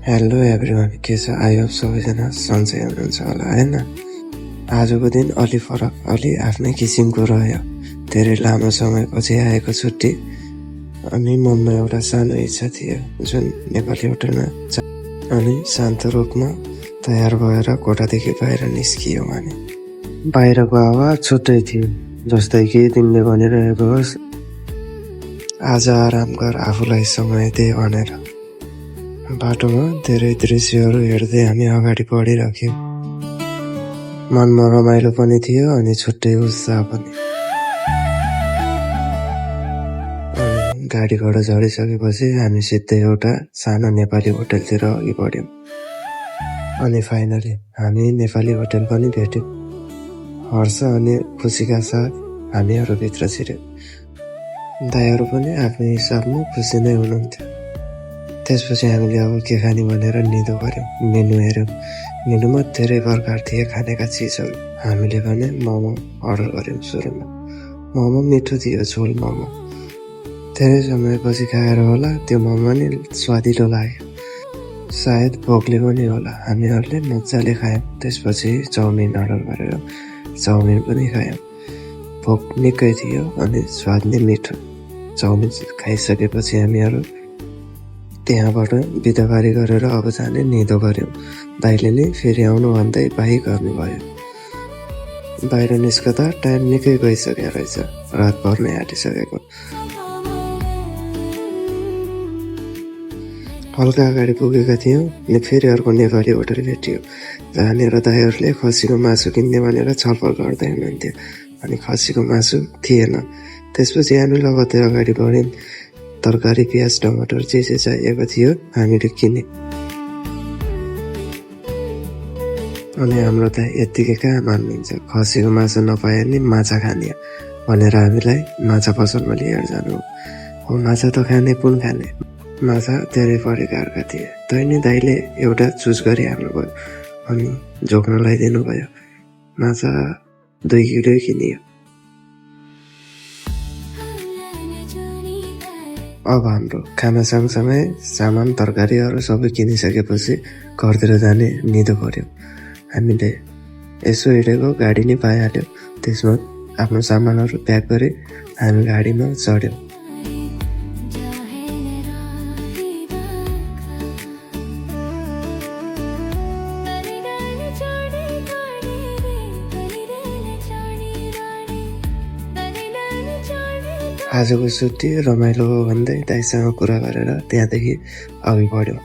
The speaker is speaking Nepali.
हेलो एभ्रिवान, के छ? आई होप सबैजना सन्चै हुनुहुन्छ होला होइन। आजको दिन अलि फरक, अलि आफ्नै किसिमको रह्यो। धेरै लामो समयपछि आएको छुट्टी अनि मनमा एउटा सानो इच्छा थियो जुन नेपाली होटलमा अनि शान्त रूपमा तयार भएर कोठादेखि बाहिर निस्कियो भने बाहिरको हावा छुट्टै थियो। जस्तै कि तिमीले भनिरहेको होस्, आज आराम गर, आफूलाई समय दे भनेर। बाटोमा धेरै दृश्यहरू हेर्दै हामी अगाडि बढिराख्यौँ। मनमा रमाइलो पनि थियो अनि छुट्टै उत्साह पनि। गाडीबाट झरिसकेपछि हामी सिधै एउटा सानो नेपाली होटलतिर अघि बढ्यौँ। अनि फाइनली हामी नेपाली होटल पनि भेट्यौँ। हर्ष अनि खुसीका साथ हामीहरू भित्र छिर्यौँ। दाइहरू पनि आफ्नै हिसाबमा खुसी नै हुनुहुन्थ्यो। त्यसपछि हामीले अब के खाने भनेर निदो गऱ्यौँ। मेनु हेऱ्यौँ। मेनुमा धेरै प्रकार थिए खानेका चिजहरू। हामीले भने मोमो अर्डर गऱ्यौँ। सुरुमा मोमो मिठो थियो, झोल मोमो। धेरै समयपछि खाएर होला त्यो मोमो नि स्वादिलो लाग्यो। सायद भोकले पनि होला, हामीहरूले मजाले खायौँ। त्यसपछि चाउमिन अर्डर गरेर चाउमिन पनि खायौँ। भोक निकै थियो अनि स्वाद नै मिठो। चाउमिन खाइसकेपछि हामीहरू त्यहाँबाट बिदाबारी गरेर अब जाने निदो गऱ्यौँ। दाइले नै फेरि आउनु भन्दै बाही गर्नुभयो। बाहिर निस्कदा टाइम निकै गइसक्यो रहेछ, रात पर्नै आँटिसकेको। हल्का अगाडि पुगेका थियौँ अनि फेरि अर्को नेपाली होटल भेटियो, जहाँनिर दाइहरूले खसीको मासु किन्ने भनेर छलफल गर्दै हुनुहुन्थ्यो अनि खसीको मासु थिएन। त्यसपछि हामी लगत्तै अगाडि बढ्यौँ। तरकारी, प्याज, टमाटर जे चाहिएको थियो हामीले किन्यौँ। अनि हाम्रो त यत्तिकै कहाँ मान्नुहुन्छ, खसीको मासु नपाए नि माछा खाने भनेर हामीलाई माछा पसलमा लिएर जानु हो। माछा त खाने, पुन खाने। माछा धेरै प्रकारका थिए, तैनी दाइले एउटा चुज गरिहाल्नुभयो अनि झोक्नलाई दिनुभयो। माछा 2 किलो किनियो। अब हाम्रो खाना सँगसँगै सामान, तरकारीहरू सबै किनिसकेपछि घरतिर जाने निदो गऱ्यौँ। हामीले यसो हिँडेको गाडी नै पाइहाल्यो। त्यसमा आफ्नो सामानहरू प्याक गरी हामी गाडीमा चढ्यौँ। आजको छुट्टी रमाइलो हो भन्दै दाइसँग कुरा गरेर त्यहाँदेखि अघि बढ्यौँ।